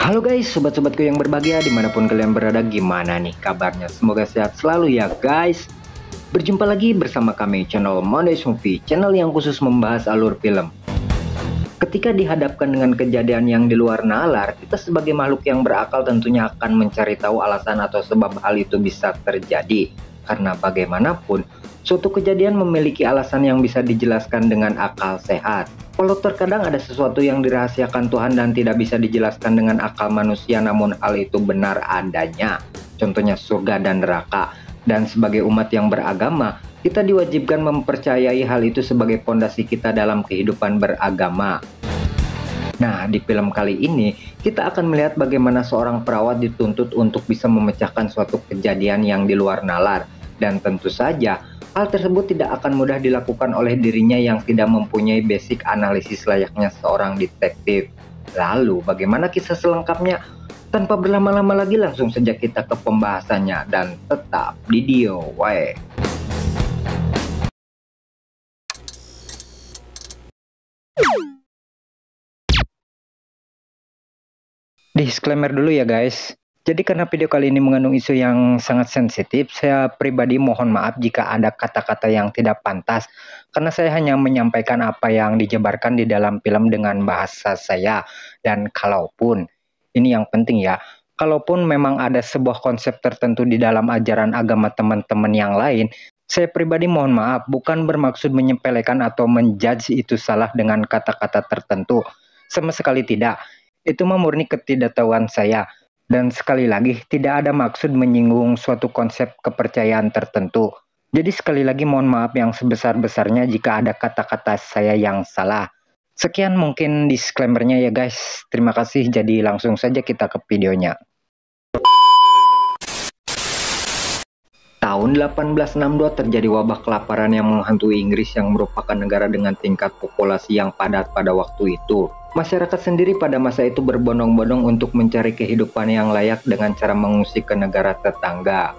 Halo guys, sobat-sobatku yang berbahagia dimanapun kalian berada, gimana nih kabarnya? Semoga sehat selalu ya guys. Berjumpa lagi bersama kami channel Mondays Movie, channel yang khusus membahas alur film. Ketika dihadapkan dengan kejadian yang di luar nalar, kita sebagai makhluk yang berakal tentunya akan mencari tahu alasan atau sebab hal itu bisa terjadi. Karena bagaimanapun, suatu kejadian memiliki alasan yang bisa dijelaskan dengan akal sehat. Walau terkadang ada sesuatu yang dirahasiakan Tuhan dan tidak bisa dijelaskan dengan akal manusia, namun hal itu benar adanya. Contohnya surga dan neraka. Dan sebagai umat yang beragama, kita diwajibkan mempercayai hal itu sebagai pondasi kita dalam kehidupan beragama. Nah, di film kali ini, kita akan melihat bagaimana seorang perawat dituntut untuk bisa memecahkan suatu kejadian yang di luar nalar. Dan tentu saja, hal tersebut tidak akan mudah dilakukan oleh dirinya yang tidak mempunyai basic analisis layaknya seorang detektif. Lalu, bagaimana kisah selengkapnya? Tanpa berlama-lama lagi, langsung saja kita ke pembahasannya. Dan tetap di DIY. Disclaimer dulu ya guys. Jadi karena video kali ini mengandung isu yang sangat sensitif, saya pribadi mohon maaf jika ada kata-kata yang tidak pantas, karena saya hanya menyampaikan apa yang dijabarkan di dalam film dengan bahasa saya. Dan kalaupun, ini yang penting ya, kalaupun memang ada sebuah konsep tertentu di dalam ajaran agama teman-teman yang lain, saya pribadi mohon maaf, bukan bermaksud menyepelekan atau menjudge itu salah dengan kata-kata tertentu. Sama sekali tidak. Itu murni ketidaktahuan saya. Dan sekali lagi, tidak ada maksud menyinggung suatu konsep kepercayaan tertentu. Jadi sekali lagi mohon maaf yang sebesar-besarnya jika ada kata-kata saya yang salah. Sekian mungkin disclaimer-nya ya guys. Terima kasih, jadi langsung saja kita ke videonya. Tahun 1862 terjadi wabah kelaparan yang menghantui Inggris yang merupakan negara dengan tingkat populasi yang padat pada waktu itu. Masyarakat sendiri pada masa itu berbondong-bondong untuk mencari kehidupan yang layak dengan cara mengungsi ke negara tetangga.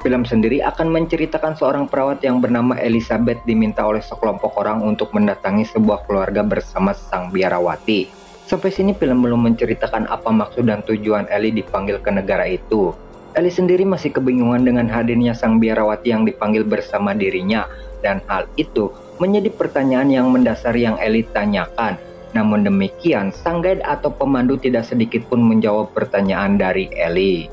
Film sendiri akan menceritakan seorang perawat yang bernama Elizabeth diminta oleh sekelompok orang untuk mendatangi sebuah keluarga bersama sang biarawati. Sampai sini film belum menceritakan apa maksud dan tujuan Ellie dipanggil ke negara itu. Ellie sendiri masih kebingungan dengan hadirnya sang biarawati yang dipanggil bersama dirinya, dan hal itu menjadi pertanyaan yang mendasar yang Ellie tanyakan. Namun demikian, sang guide atau pemandu tidak sedikit pun menjawab pertanyaan dari Ellie.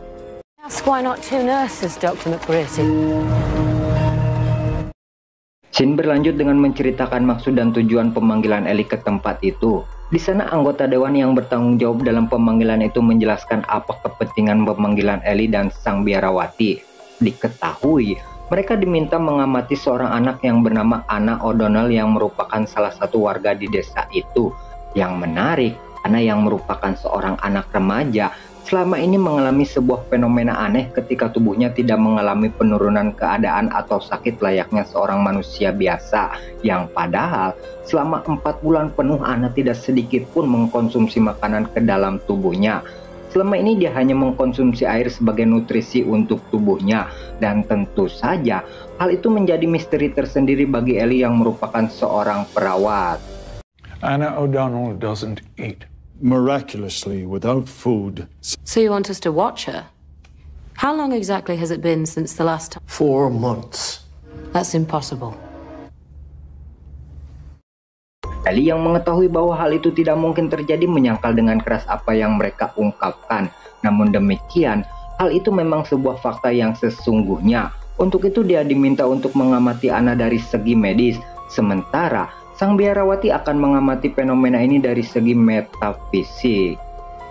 Ask why not two nurses, Dr. McBrady? Scene berlanjut dengan menceritakan maksud dan tujuan pemanggilan Ellie ke tempat itu. Di sana anggota dewan yang bertanggung jawab dalam pemanggilan itu menjelaskan apa kepentingan pemanggilan Ellie dan sang biarawati. Diketahui, mereka diminta mengamati seorang anak yang bernama Anna O'Donnell yang merupakan salah satu warga di desa itu. Yang menarik, Anna yang merupakan seorang anak remaja selama ini mengalami sebuah fenomena aneh ketika tubuhnya tidak mengalami penurunan keadaan atau sakit layaknya seorang manusia biasa, yang padahal selama 4 bulan penuh Anna tidak sedikit pun mengkonsumsi makanan ke dalam tubuhnya. Selama ini dia hanya mengkonsumsi air sebagai nutrisi untuk tubuhnya, dan tentu saja hal itu menjadi misteri tersendiri bagi Ellie yang merupakan seorang perawat. Anna O'Donnell doesn't eat. Miraculously, without food. So you want us to watch her? How long exactly has it been since the last time? 4 months. That's impossible. Ellie yang mengetahui bahwa hal itu tidak mungkin terjadi menyangkal dengan keras apa yang mereka ungkapkan. Namun demikian, hal itu memang sebuah fakta yang sesungguhnya. Untuk itu dia diminta untuk mengamati Anna dari segi medis. Sementara sang biarawati akan mengamati fenomena ini dari segi metafisik.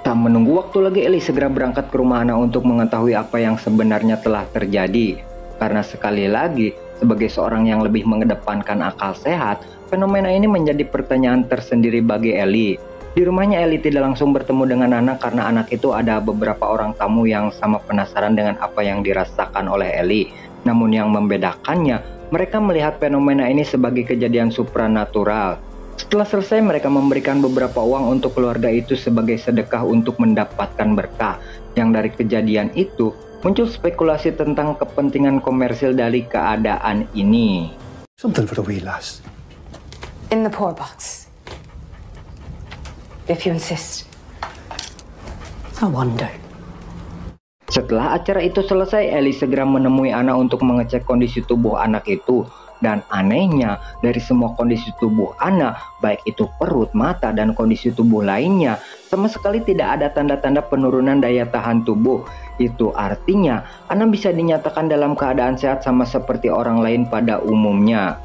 Tak menunggu waktu lagi, Ellie segera berangkat ke rumah Anna untuk mengetahui apa yang sebenarnya telah terjadi. Karena sekali lagi, sebagai seorang yang lebih mengedepankan akal sehat, fenomena ini menjadi pertanyaan tersendiri bagi Ellie. Di rumahnya Ellie tidak langsung bertemu dengan Anna karena anak itu ada beberapa orang tamu yang sama penasaran dengan apa yang dirasakan oleh Ellie. Namun yang membedakannya, mereka melihat fenomena ini sebagai kejadian supranatural. Setelah selesai, mereka memberikan beberapa uang untuk keluarga itu sebagai sedekah untuk mendapatkan berkah. Yang dari kejadian itu, muncul spekulasi tentang kepentingan komersil dari keadaan ini. Something for the wee lass. In the poor box. If you insist. I wonder. Setelah acara itu selesai, Ellie segera menemui Anna untuk mengecek kondisi tubuh anak itu. Dan anehnya, dari semua kondisi tubuh Anna, baik itu perut, mata, dan kondisi tubuh lainnya, sama sekali tidak ada tanda-tanda penurunan daya tahan tubuh. Itu artinya, Anna bisa dinyatakan dalam keadaan sehat sama seperti orang lain pada umumnya.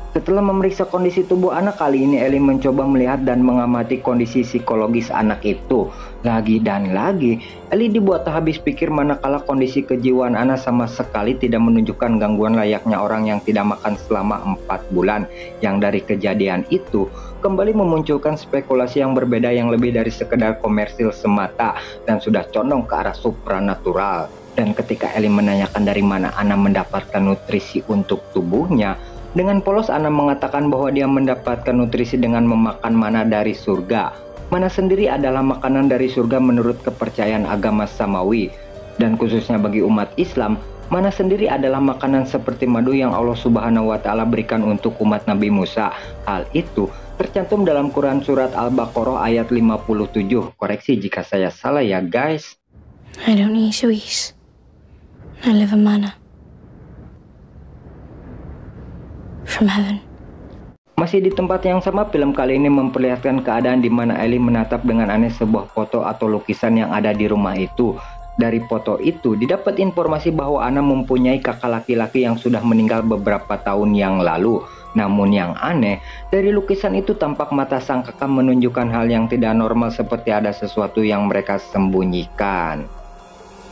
Setelah memeriksa kondisi tubuh anak, kali ini Ellie mencoba melihat dan mengamati kondisi psikologis anak itu. Lagi dan lagi, Ellie dibuat tak habis pikir manakala kondisi kejiwaan anak sama sekali tidak menunjukkan gangguan layaknya orang yang tidak makan selama 4 bulan. Yang dari kejadian itu, kembali memunculkan spekulasi yang berbeda yang lebih dari sekedar komersil semata dan sudah condong ke arah supranatural. Dan ketika Ellie menanyakan dari mana Anna mendapatkan nutrisi untuk tubuhnya, dengan polos Anna mengatakan bahwa dia mendapatkan nutrisi dengan memakan mana dari surga. Mana sendiri adalah makanan dari surga menurut kepercayaan agama Samawi. Dan khususnya bagi umat Islam, mana sendiri adalah makanan seperti madu yang Allah Subhanahu wa Ta'ala berikan untuk umat Nabi Musa. Hal itu tercantum dalam Quran surat Al-Baqarah ayat 57. Koreksi jika saya salah ya guys. I don't need to eat. I live on manna from heaven. Masih di tempat yang sama, film kali ini memperlihatkan keadaan di mana Ellie menatap dengan aneh sebuah foto atau lukisan yang ada di rumah itu. Dari foto itu didapat informasi bahwa Anna mempunyai kakak laki-laki yang sudah meninggal beberapa tahun yang lalu. Namun yang aneh, dari lukisan itu tampak mata sang kakak menunjukkan hal yang tidak normal seperti ada sesuatu yang mereka sembunyikan.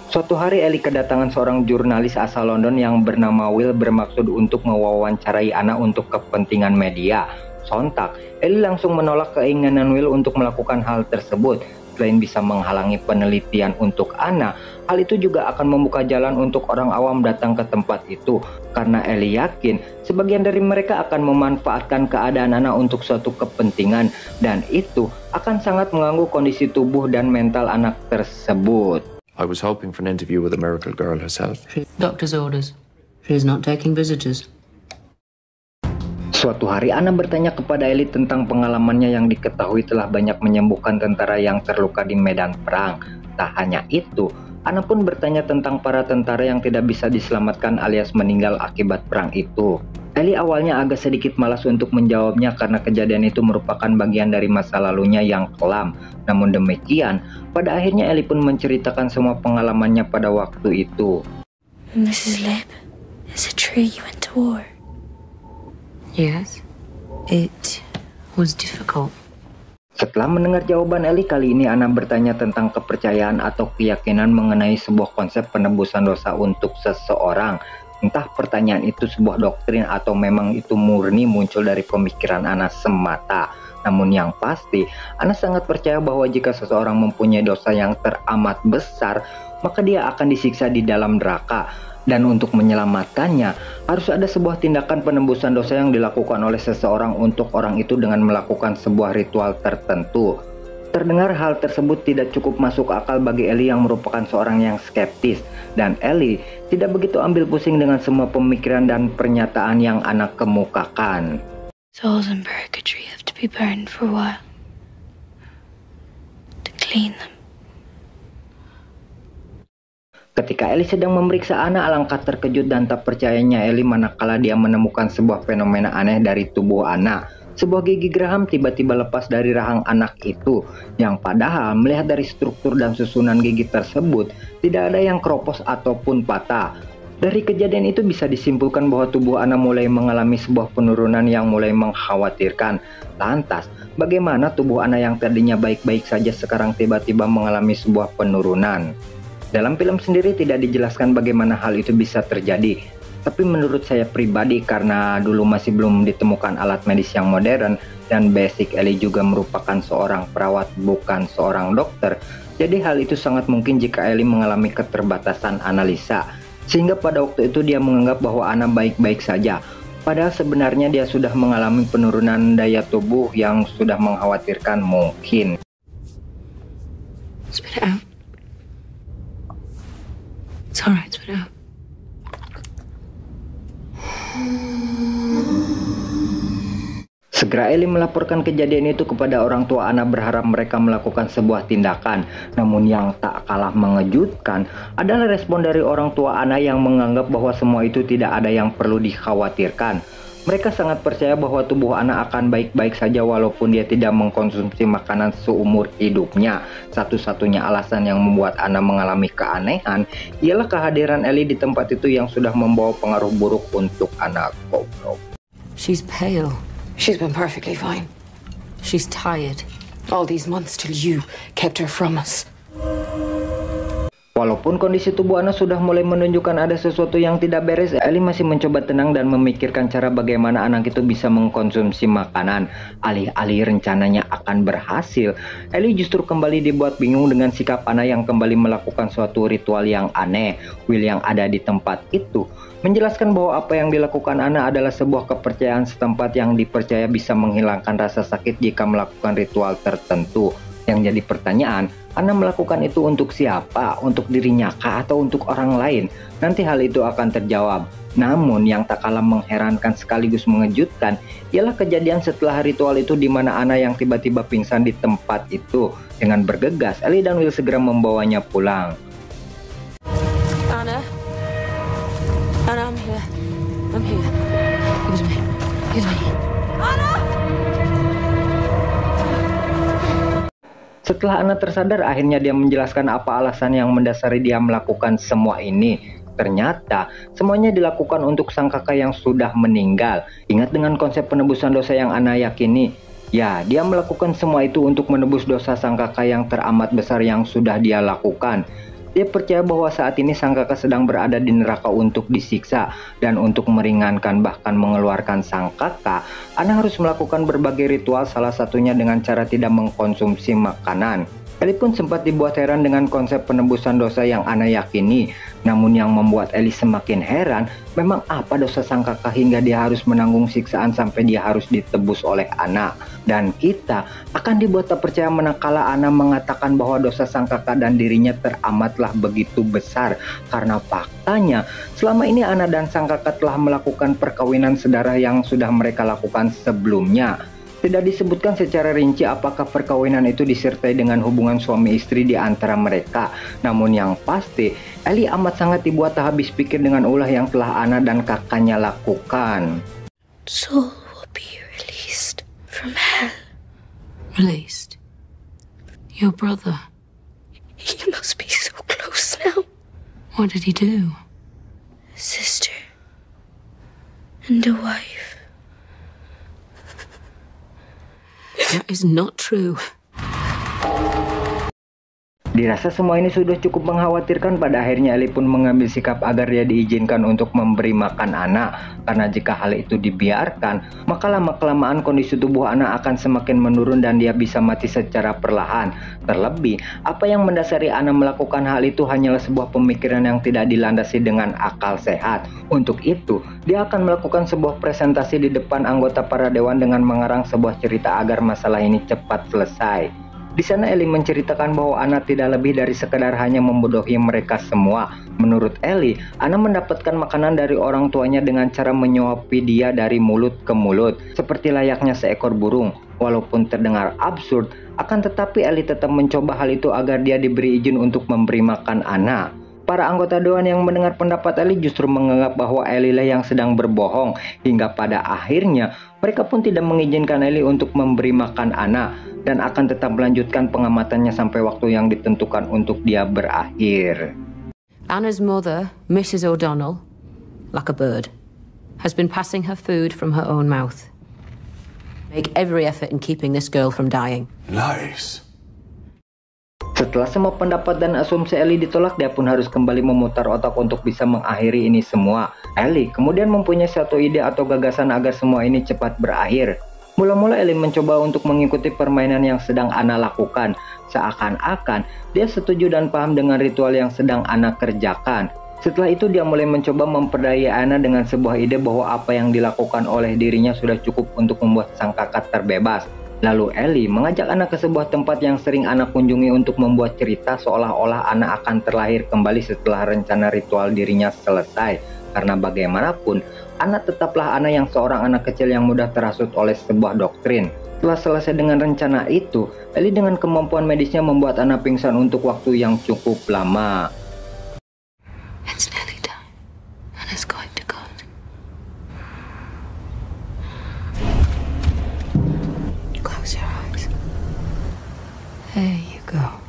Suatu hari Ellie kedatangan seorang jurnalis asal London yang bernama Will bermaksud untuk mewawancarai Anna untuk kepentingan media. Sontak, Ellie langsung menolak keinginan Will untuk melakukan hal tersebut. Selain bisa menghalangi penelitian untuk Anna, hal itu juga akan membuka jalan untuk orang awam datang ke tempat itu. Karena Ellie yakin sebagian dari mereka akan memanfaatkan keadaan Anna untuk suatu kepentingan, dan itu akan sangat mengganggu kondisi tubuh dan mental anak tersebut. I was hoping for an interview with the miracle girl herself. Doctor's orders. She's not taking visitors. Suatu hari Anna bertanya kepada Ellie tentang pengalamannya yang diketahui telah banyak menyembuhkan tentara yang terluka di medan perang. Tak hanya itu, Anna pun bertanya tentang para tentara yang tidak bisa diselamatkan alias meninggal akibat perang itu. Ellie awalnya agak sedikit malas untuk menjawabnya karena kejadian itu merupakan bagian dari masa lalunya yang kelam. Namun demikian, pada akhirnya Ellie pun menceritakan semua pengalamannya pada waktu itu. Mrs. Lib, is it true you went to war? Yes. It was difficult. Setelah mendengar jawaban Ellie, kali ini Anna bertanya tentang kepercayaan atau keyakinan mengenai sebuah konsep penebusan dosa untuk seseorang. Entah pertanyaan itu sebuah doktrin atau memang itu murni muncul dari pemikiran Anna semata. Namun yang pasti, Anna sangat percaya bahwa jika seseorang mempunyai dosa yang teramat besar, maka dia akan disiksa di dalam neraka. Dan untuk menyelamatkannya, harus ada sebuah tindakan penembusan dosa yang dilakukan oleh seseorang untuk orang itu dengan melakukan sebuah ritual tertentu. Terdengar hal tersebut tidak cukup masuk akal bagi Ellie yang merupakan seorang yang skeptis. Dan Ellie tidak begitu ambil pusing dengan semua pemikiran dan pernyataan yang Anna kemukakan. Souls in purgatory have to be burned for a while to clean them. Ketika Ellie sedang memeriksa Anna, alangkah terkejut dan tak percayanya Ellie manakala dia menemukan sebuah fenomena aneh dari tubuh Anna. Sebuah gigi geraham tiba-tiba lepas dari rahang anak itu, yang padahal melihat dari struktur dan susunan gigi tersebut, tidak ada yang keropos ataupun patah. Dari kejadian itu bisa disimpulkan bahwa tubuh Anna mulai mengalami sebuah penurunan yang mulai mengkhawatirkan. Lantas, bagaimana tubuh Anna yang tadinya baik-baik saja sekarang tiba-tiba mengalami sebuah penurunan? Dalam film sendiri tidak dijelaskan bagaimana hal itu bisa terjadi. Tapi menurut saya pribadi, karena dulu masih belum ditemukan alat medis yang modern dan basic Ellie juga merupakan seorang perawat bukan seorang dokter, jadi hal itu sangat mungkin jika Ellie mengalami keterbatasan analisa. Sehingga pada waktu itu dia menganggap bahwa Anna baik-baik saja. Padahal sebenarnya dia sudah mengalami penurunan daya tubuh yang sudah mengkhawatirkan mungkin. Spit it out. It's alright, spit it out. Segera Ellie melaporkan kejadian itu kepada orang tua Anna berharap mereka melakukan sebuah tindakan. Namun yang tak kalah mengejutkan adalah respon dari orang tua Anna yang menganggap bahwa semua itu tidak ada yang perlu dikhawatirkan. Mereka sangat percaya bahwa tubuh Anna akan baik-baik saja walaupun dia tidak mengkonsumsi makanan seumur hidupnya. Satu-satunya alasan yang membuat Anna mengalami keanehan ialah kehadiran Ellie di tempat itu yang sudah membawa pengaruh buruk untuk Anna. She's pale. She's been perfectly fine. She's tired. All these months till you kept her from us. Walaupun kondisi tubuh Anna sudah mulai menunjukkan ada sesuatu yang tidak beres, Ellie masih mencoba tenang dan memikirkan cara bagaimana anak itu bisa mengkonsumsi makanan. Alih-alih rencananya akan berhasil, Ellie justru kembali dibuat bingung dengan sikap Anna yang kembali melakukan suatu ritual yang aneh. Will yang ada di tempat itu menjelaskan bahwa apa yang dilakukan Anna adalah sebuah kepercayaan setempat yang dipercaya bisa menghilangkan rasa sakit jika melakukan ritual tertentu. Yang jadi pertanyaan, Anna melakukan itu untuk siapa? Untuk dirinya kah atau untuk orang lain? Nanti hal itu akan terjawab. Namun yang tak kalah mengherankan sekaligus mengejutkan ialah kejadian setelah ritual itu di mana Anna yang tiba-tiba pingsan di tempat itu. Dengan bergegas, Ellie dan Will segera membawanya pulang. Anna, I'm here. I'm here. Give it to me. Give it to me. Setelah Anna tersadar, akhirnya dia menjelaskan apa alasan yang mendasari dia melakukan semua ini. Ternyata semuanya dilakukan untuk sang kakak yang sudah meninggal. Ingat dengan konsep penebusan dosa yang Anna yakini? Ya, dia melakukan semua itu untuk menebus dosa sang kakak yang teramat besar yang sudah dia lakukan. Dia percaya bahwa saat ini sang kakak sedang berada di neraka untuk disiksa, dan untuk meringankan bahkan mengeluarkan sang kakak, Anna harus melakukan berbagai ritual, salah satunya dengan cara tidak mengkonsumsi makanan. Ellie pun sempat dibuat heran dengan konsep penebusan dosa yang Anna yakini. Namun yang membuat Ellie semakin heran, memang apa dosa sang kakak hingga dia harus menanggung siksaan sampai dia harus ditebus oleh Anna. Dan kita akan dibuat tak percaya manakala Anna mengatakan bahwa dosa sang kakak dan dirinya teramatlah begitu besar. Karena faktanya, selama ini Anna dan sang kakak telah melakukan perkawinan sedarah yang sudah mereka lakukan sebelumnya. Tidak disebutkan secara rinci apakah perkawinan itu disertai dengan hubungan suami istri di antara mereka. Namun yang pasti, Ellie amat sangat dibuat tak habis pikir dengan ulah yang telah Anna dan kakaknya lakukan. Soul will be released from hell. Released? Your brother? He must be so close now. What did he do? A sister and a wife. That is not true. Dirasa semua ini sudah cukup mengkhawatirkan, pada akhirnya Ellie pun mengambil sikap agar dia diizinkan untuk memberi makan Anna. Karena jika hal itu dibiarkan, maka lama-kelamaan kondisi tubuh Anna akan semakin menurun dan dia bisa mati secara perlahan. Terlebih, apa yang mendasari Anna melakukan hal itu hanyalah sebuah pemikiran yang tidak dilandasi dengan akal sehat. Untuk itu, dia akan melakukan sebuah presentasi di depan anggota para dewan dengan mengarang sebuah cerita agar masalah ini cepat selesai. Di sana Ellie menceritakan bahwa Anna tidak lebih dari sekedar hanya membodohi mereka semua. Menurut Ellie, Anna mendapatkan makanan dari orang tuanya dengan cara menyuapi dia dari mulut ke mulut, seperti layaknya seekor burung. Walaupun terdengar absurd, akan tetapi Ellie tetap mencoba hal itu agar dia diberi izin untuk memberi makan Anna. Para anggota dewan yang mendengar pendapat Ellie justru menganggap bahwa Ellie lah yang sedang berbohong, hingga pada akhirnya mereka pun tidak mengizinkan Ellie untuk memberi makan Anna dan akan tetap melanjutkan pengamatannya sampai waktu yang ditentukan untuk dia berakhir. Anna's mother, Mrs. O'Donnell, like a bird, has been passing her food from her own mouth. Make every effort in keeping this girl from dying. Lies. Setelah semua pendapat dan asumsi Ellie ditolak, dia pun harus kembali memutar otak untuk bisa mengakhiri ini semua. Ellie kemudian mempunyai satu ide atau gagasan agar semua ini cepat berakhir. Mula-mula Ellie mencoba untuk mengikuti permainan yang sedang Anna lakukan. Seakan-akan dia setuju dan paham dengan ritual yang sedang Anna kerjakan. Setelah itu dia mulai mencoba memperdaya Anna dengan sebuah ide bahwa apa yang dilakukan oleh dirinya sudah cukup untuk membuat sang kakak terbebas. Lalu Ellie mengajak Anna ke sebuah tempat yang sering Anna kunjungi untuk membuat cerita seolah-olah Anna akan terlahir kembali setelah rencana ritual dirinya selesai. karena bagaimanapun Anna tetaplah Anna yang seorang anak kecil yang mudah terhasut oleh sebuah doktrin. Setelah selesai dengan rencana itu, Ellie dengan kemampuan medisnya membuat Anna pingsan untuk waktu yang cukup lama. It's nearly done. Anna's going to God. Close your eyes. There you go.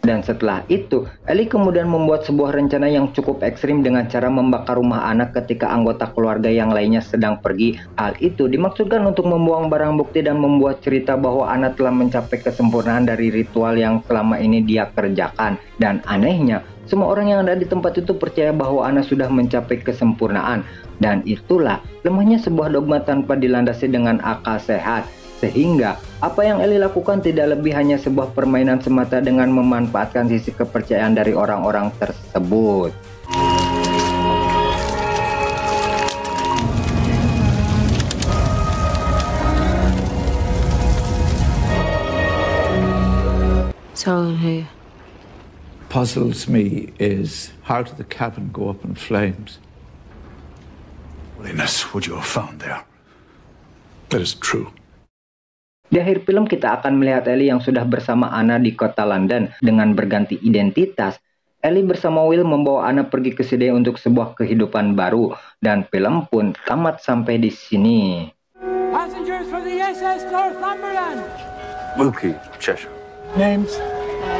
Dan setelah itu, Ellie kemudian membuat sebuah rencana yang cukup ekstrim dengan cara membakar rumah anak ketika anggota keluarga yang lainnya sedang pergi. Hal itu dimaksudkan untuk membuang barang bukti dan membuat cerita bahwa Anna telah mencapai kesempurnaan dari ritual yang selama ini dia kerjakan. Dan anehnya, semua orang yang ada di tempat itu percaya bahwa Anna sudah mencapai kesempurnaan. Dan itulah lemahnya sebuah dogma tanpa dilandasi dengan akal sehat. Sehingga apa yang Ellie lakukan tidak lebih hanya sebuah permainan semata dengan memanfaatkan sisi kepercayaan dari orang-orang tersebut. So here. Puzzles me is how did the cabin go up in flames? Holiness, what you have found there. That is true. Di akhir film kita akan melihat Ellie yang sudah bersama Anna di kota London dengan berganti identitas. Ellie bersama Will membawa Anna pergi ke Sydney untuk sebuah kehidupan baru dan film pun tamat sampai di sini. Passengers for the SS Northumberland. Wilkie, Cheshire. Names?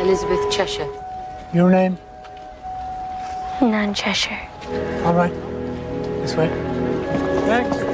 Elizabeth Cheshire. Your name? Nan Cheshire. All right. This way. Thanks.